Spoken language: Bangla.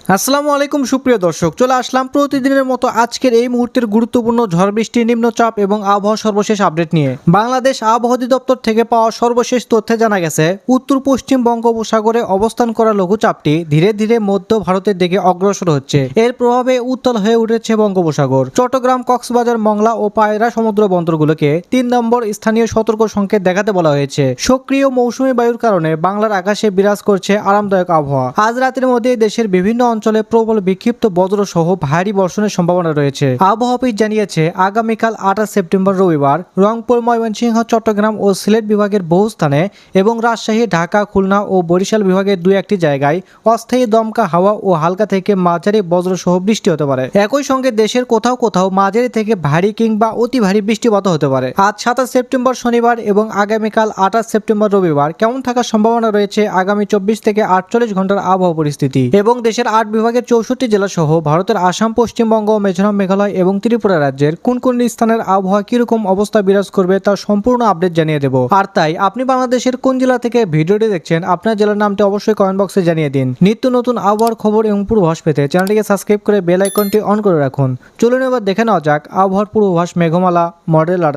আসসালামু আলাইকুম সুপ্রিয় দর্শক, চলে আসলাম প্রতিদিনের মতো আজকের এই মুহূর্তের গুরুত্বপূর্ণ ঝড় বৃষ্টি, নিম্নচাপ এবং আবহাওয়া সর্বশেষ আপডেট নিয়ে। বাংলাদেশ আবহাওয়া অধিদপ্তর থেকে পাওয়া সর্বশেষ তথ্যে জানা গেছে, উত্তর পশ্চিম বঙ্গোপসাগরে অবস্থান করা লঘুচাপটি ধীরে ধীরে মধ্য ভারতের দিকে অগ্রসর হচ্ছে। এর প্রভাবে উত্তাল হয়ে উঠেছে বঙ্গোপসাগর। চট্টগ্রাম, কক্সবাজার, মংলা ও পায়রা সমুদ্র বন্দরগুলোকে 3 নম্বর স্থানীয় সতর্ক সংকেত দেখাতে বলা হয়েছে। সক্রিয় মৌসুমী বায়ুর কারণে বাংলার আকাশে বিরাজ করছে আরামদায়ক আবহাওয়া। আজ রাতের মধ্যে দেশের বিভিন্ন অঞ্চলে প্রবল বিক্ষিপ্ত বজ্র সহ ভারী বর্ষণের সম্ভাবনা রয়েছে। আবহাওয়া অফিস জানিয়েছে, আগামীকাল 28 সেপ্টেম্বর রবিবার রংপুর, ময়মনসিংহ, চট্টগ্রাম ও সিলেট বিভাগের বহু স্থানে এবং রাজশাহী, ঢাকা, খুলনা ও বরিশাল বিভাগের 2-1টি জায়গায় অস্থায়ী দমকা হাওয়া ও হালকা থেকে মাঝারি বজ্র সহ বৃষ্টি হতে পারে। একই সঙ্গে দেশের কোথাও কোথাও মাঝারি থেকে ভারী কিংবা অতি ভারী বৃষ্টিপাত হতে পারে। আজ 27 সেপ্টেম্বর শনিবার এবং আগামীকাল 28 সেপ্টেম্বর রবিবার কেমন থাকার সম্ভাবনা রয়েছে আগামী 24 থেকে 48 ঘন্টার আবহাওয়া পরিস্থিতি এবং দেশের 8 বিভাগের 64 জেলা সহ ভারতের আসাম, পশ্চিমবঙ্গ, মিজোরাম, মেঘালয় এবং ত্রিপুরা রাজ্যের কোন কোন স্থানের আবহাওয়া কিরকম অবস্থা বিরাজ করবে তার সম্পূর্ণ আপডেট জানিয়ে দেব। আর তাই আপনি বাংলাদেশের কোন জেলা থেকে ভিডিওটি দেখছেন, আপনার জেলার নামটি অবশ্যই কমেন্ট বক্সে জানিয়ে দিন। নিত্য নতুন আবহাওয়ার খবর এবং পূর্বাভাস পেতে চ্যানেলটিকে সাবস্ক্রাইব করে বেল আইকনটি অন করে রাখুন। চলুন এবার দেখে নেওয়া যাক আবহাওয়ার পূর্বাভাস, মেঘমালা, মডেল আর